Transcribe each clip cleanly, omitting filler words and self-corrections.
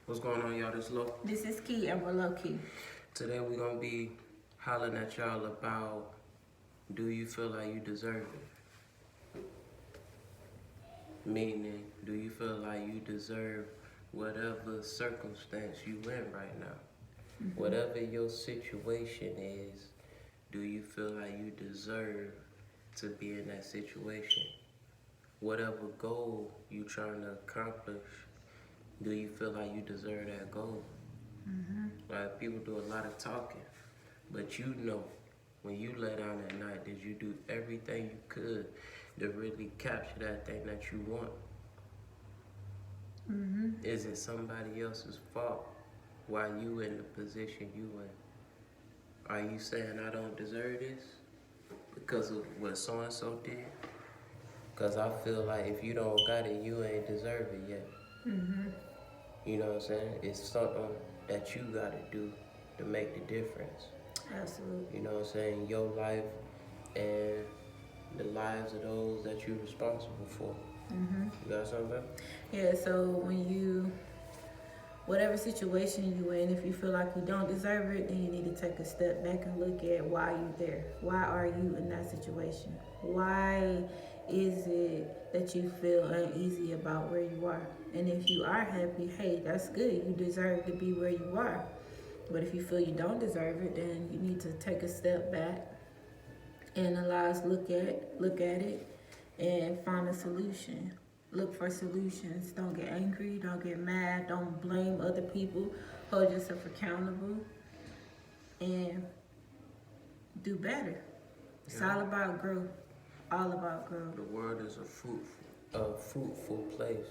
What's going on, y'all? This Low. This is Key and we're low key. Today we're gonna be hollering at y'all about, do you feel like you deserve it? Meaning, do you feel like you deserve whatever circumstance you in right now? Whatever your situation is, do you feel like you deserve to be in that situation? Whatever goal you trying to accomplish, do you feel like you deserve that goal? Like, people do a lot of talking, but you know, when you lay down at night, did you do everything you could to really capture that thing that you want? Is it somebody else's fault while you in the position you in? Are you saying I don't deserve this because of what so-and-so did? Because I feel like if you don't got it, you ain't deserve it yet. You know what I'm saying? It's something that you gotta do to make the difference. Absolutely. You know what I'm saying? Your life and the lives of those that you're responsible for. You got something? Yeah, so whatever situation you in, if you feel like you don't deserve it, then you need to take a step back and look at why you there. Why are you in that situation? Why is it that you feel uneasy about where you are? And if you are happy, hey, that's good. You deserve to be where you are. But if you feel you don't deserve it, then you need to take a step back, analyze, look at it, and find a solution. Look for solutions. Don't get angry. Don't get mad. Don't blame other people. Hold yourself accountable, and do better. It's all about growth. All about growth. The world is a fruitful place.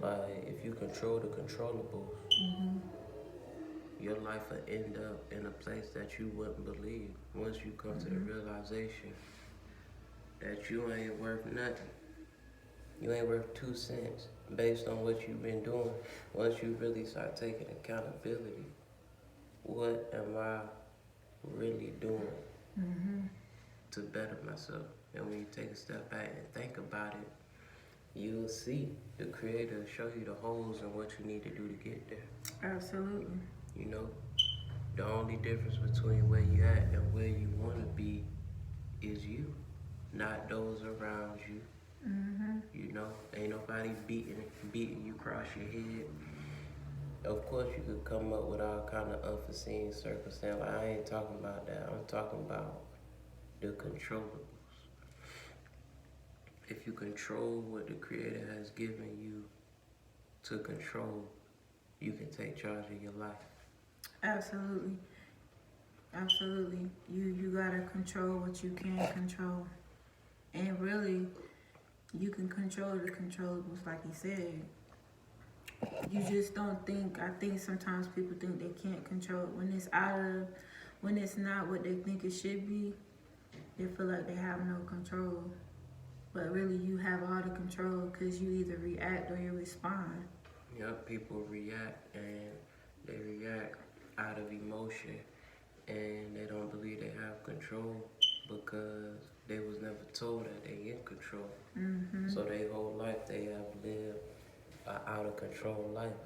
Like, if you control the controllables, your life will end up in a place that you wouldn't believe once you come to the realization that you ain't worth nothing. You ain't worth 2 cents based on what you've been doing. Once you really start taking accountability, what am I really doing to better myself? And when you take a step back and think about it, you'll see the Creator show you the holes in what you need to do to get there. Absolutely. You know, the only difference between where you at and where you want to be is you, not those around you. You know, ain't nobody beating you across your head. Of course, you could come up with all kind of unforeseen circumstances. I ain't talking about that. I'm talking about the controllables. If you control what the Creator has given you to control, you can take charge of your life. Absolutely. Absolutely. You gotta control what you can control. And really, you can control the controllables, like he said. You just don't think. I think sometimes people think they can't control it. When it's not what they think it should be, they feel like they have no control. But really, you have all the control because you either react or you respond. Yep, people react, and they react out of emotion, and they don't believe they have control because they was never told that they in control. So their whole life they have lived an out of control life.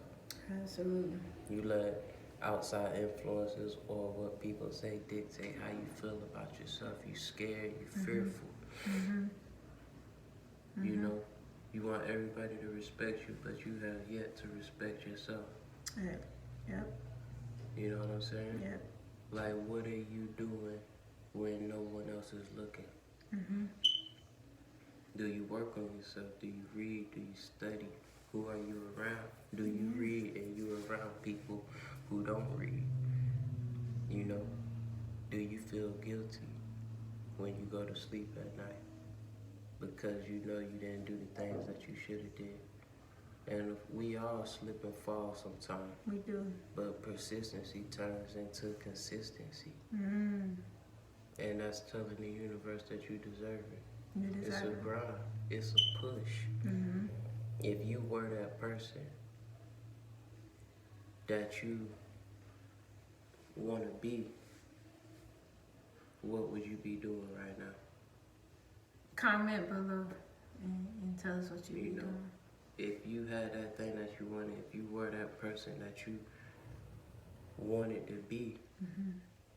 Absolutely. You let outside influences or what people say dictate how you feel about yourself. You scared, you fearful. You know, you want everybody to respect you, but you have yet to respect yourself. Yep. You know what I'm saying? Yep. Like, what are you doing when no one else is looking? Do you work on yourself? Do you read? Do you study? Who are you around? Do you read and you around people who don't read? You know, do you feel guilty when you go to sleep at night because you know you didn't do the things that you should have did? And we all slip and fall sometimes. We do. But persistency turns into consistency. And that's telling the universe that you deserve it. It's a grind. It's a push. If you were that person that you want to be, what would you be doing right now? Comment below and tell us what you be doing. if you had that thing that you wanted, if you were that person that you wanted to be,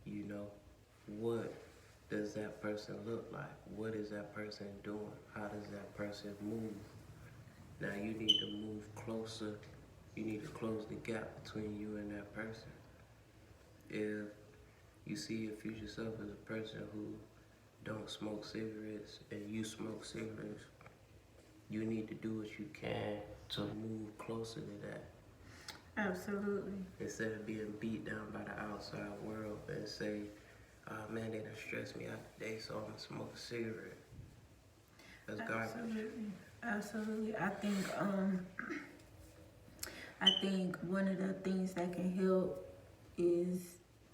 you know, what does that person look like? What is that person doing? How does that person move? Now you need to move closer. You need to close the gap between you and that person. If you see your future self as a person who don't smoke cigarettes and you smoke cigarettes, you need to do what you can to move closer to that. Absolutely. Instead of being beat down by the outside world and say, oh man, they done stressed me out today, so I'm gonna smoke a cigarette. That's garbage. Absolutely. I think one of the things that can help is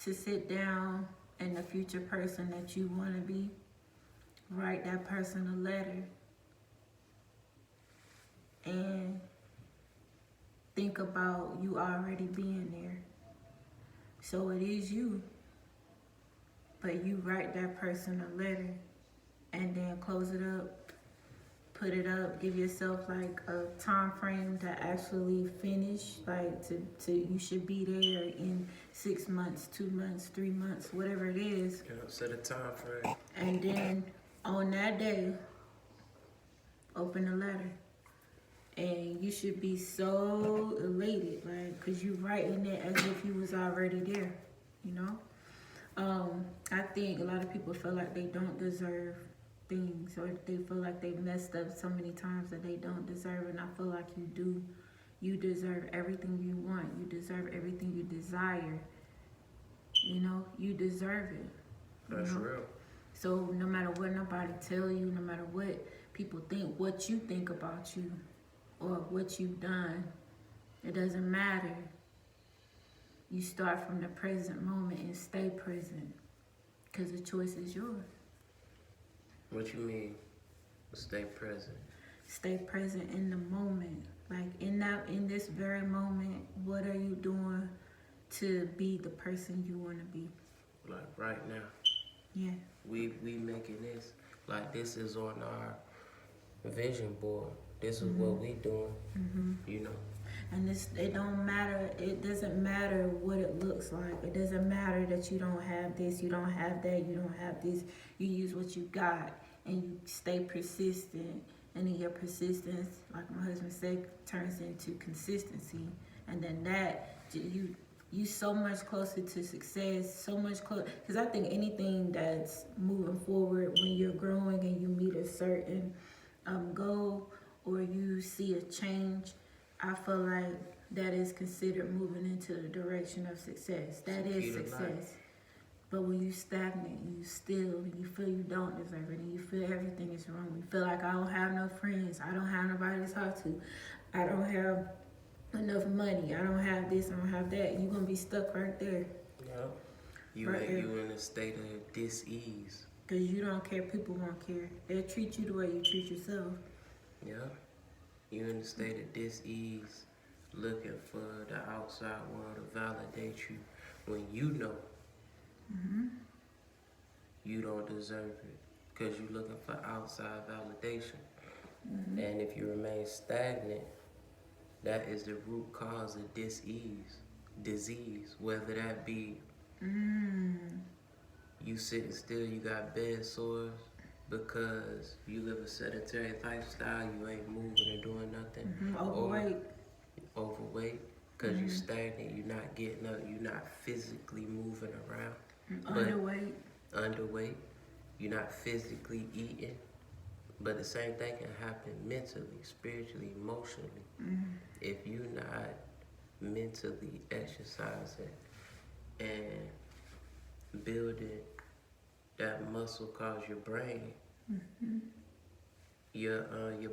to sit down and the future person that you want to be, write that person a letter and think about you already being there. So it is you, but you write that person a letter and then close it up, put it up, give yourself like a time frame to actually finish, like to you should be there in 6 months, 2 months, 3 months, whatever it is. You know, set a time frame. And then on that day, open the letter. And you should be so elated, like, cause you writing it as if you was already there, you know? I think a lot of people feel like they don't deserve things, or they feel like they messed up so many times that they don't deserve it. And I feel like you do. You deserve everything you want. You deserve everything you desire. You know, you deserve it. That's real. So no matter what nobody tell you, no matter what people think, what you think about you, or what you've done, it doesn't matter. You start from the present moment and stay present, because the choice is yours. What you mean, stay present? Stay present in the moment. Like in this very moment, what are you doing to be the person you want to be? Like right now. Yeah. We making this, like this is on our vision board. This is what we doing, you know. And it don't matter. It doesn't matter what it looks like. It doesn't matter that you don't have this, you don't have that, you don't have this. You use what you got, and you stay persistent. And then your persistence, like my husband said, turns into consistency. And then that you so much closer to success, so much closer. Because I think anything that's moving forward, when you're growing and you meet a certain goal, or you see a change, I feel like that is considered moving into the direction of success. That is success. But when you stagnate, you still, you feel you don't deserve it, and you feel everything is wrong. You feel like I don't have no friends, I don't have nobody to talk to, I don't have enough money, I don't have this, I don't have that. You're gonna be stuck right there. Yeah. You in a state of dis-ease. Because you don't care, people won't care. They'll treat you the way you treat yourself. Yeah. You in a state of dis-ease, looking for the outside world to validate you when you know you don't deserve it, because you're looking for outside validation. And if you remain stagnant, that is the root cause of disease, whether that be you sitting still, you got bed sores because you live a sedentary lifestyle, you ain't moving and doing nothing. Overweight, because you stagnant, you're not getting up, you're not physically moving around. Underweight, you're not physically eating. But the same thing can happen mentally, spiritually, emotionally. If you're not mentally exercising and building that muscle called your brain, your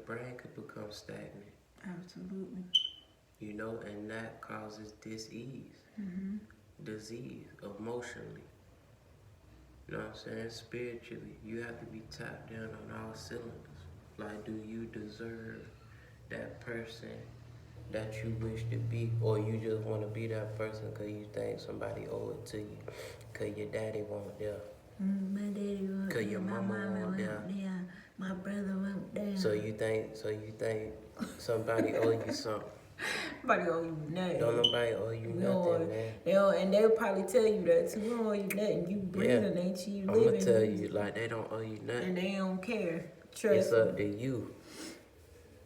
brain could become stagnant. Absolutely. You know, and that causes disease emotionally. You know what I'm saying? Spiritually, you have to be tapped down on all cylinders. Like, do you deserve that person that you wish to be, or you just want to be that person because you think somebody owe it to you, because your daddy won't there, My daddy won't because your there, mama won't there. Yeah, my brother won't there. So you think Somebody owe you something. Nobody owe you nothing. Don't nobody owe you nothing, man. And they'll probably tell you that too. We don't owe you nothing. You breathing, ain't you? You I'm living. gonna tell you, like, they don't owe you nothing. And they don't care. Trust It's up to you.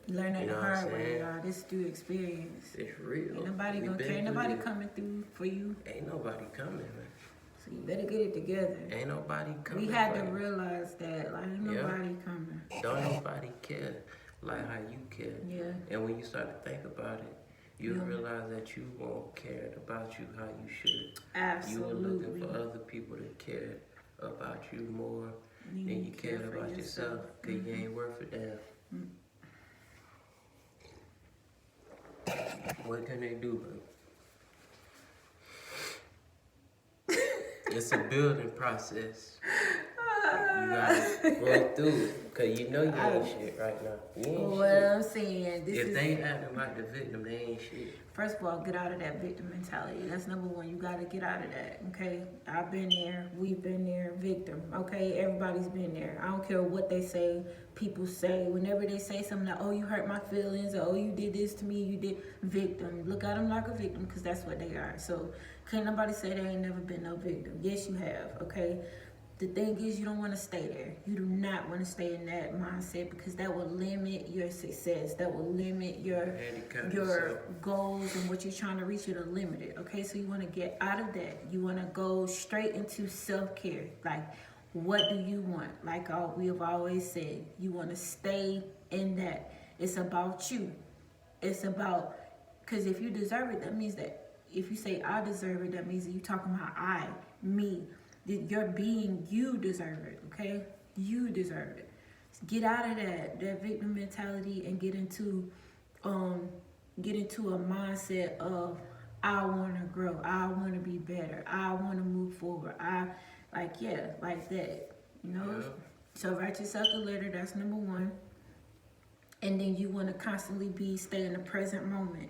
Learn that You the know what I'm hard way, saying? y'all. This through experience. It's real. Ain't nobody We gonna been care. through Nobody this. coming through for you. Ain't nobody coming, man. So you better get it together. Ain't nobody coming. We had to for you. realize that, like, ain't nobody coming. Don't nobody care like how you care. Yeah. And when you start to think about it, you realize that you won't care about you how you should. Absolutely. You were looking for other people to care about you more than you cared about yourself, because you ain't worth a damn. What can they do, bro? It's a building process. You gotta go through it, because you know you ain't shit right now. You ain't What shit. I'm saying, If they ain't acting like the victim, they ain't shit. first of all, get out of that victim mentality. That's number one. You gotta get out of that, okay? I've been there. We've been there. Victim, okay? Everybody's been there. I don't care what they say. People say, whenever they say something like, oh, you hurt my feelings, or oh, you did this to me, you did. Victim. Look at them like a victim, because that's what they are. So, can't nobody say they ain't never been no victim. Yes, you have, okay? The thing is, you don't want to stay there. You do not want to stay in that mindset, because that will limit your success. That will limit your goals and what you're trying to reach. It'll limit it. Okay, so you want to get out of that. You want to go straight into self-care. Like, what do you want? Like we have always said, you want to stay in that. It's about you. It's about, because if you deserve it, that means that if you say I deserve it, that means that you're talking about I, me. Your being, you deserve it, okay? You deserve it. Get out of that victim mentality and get into a mindset of I want to grow, I want to be better, I want to move forward. Like that, you know? Yeah. So write yourself a letter. That's number one. And then you want to constantly stay in the present moment.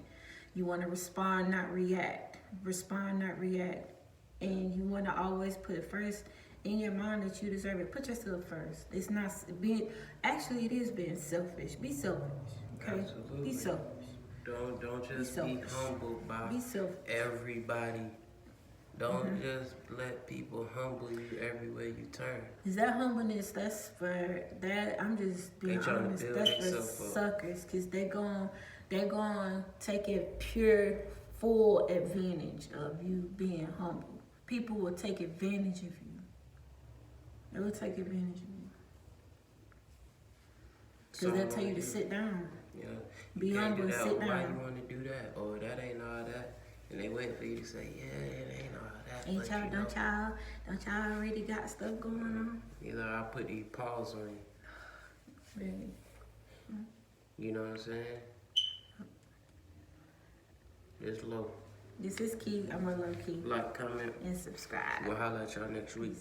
You want to respond, not react. Respond, not react. And you want to always put first in your mind that you deserve it. Put yourself first. It's not being, actually it is being selfish. Be selfish, okay? Absolutely. Be selfish. Don't just be humbled by everybody. Don't just let people humble you everywhere you turn. Is that humbleness? That's for that. I'm just being honest. That's for suckers, because they're going to take it pure, full advantage of you being humble. People will take advantage of you. They will take advantage of you. Because they'll tell you to sit down. Yeah. Be humble and sit down. Why you want to do that? Or that ain't all that. And they wait for you to say, yeah, it ain't all that. Ain't y'all, don't y'all already got stuff going on? Either I put these paws on you. Really? You know what I'm saying? Just low. This is Key. I'm a low Key. Like, comment, and subscribe. We'll holler at y'all next week.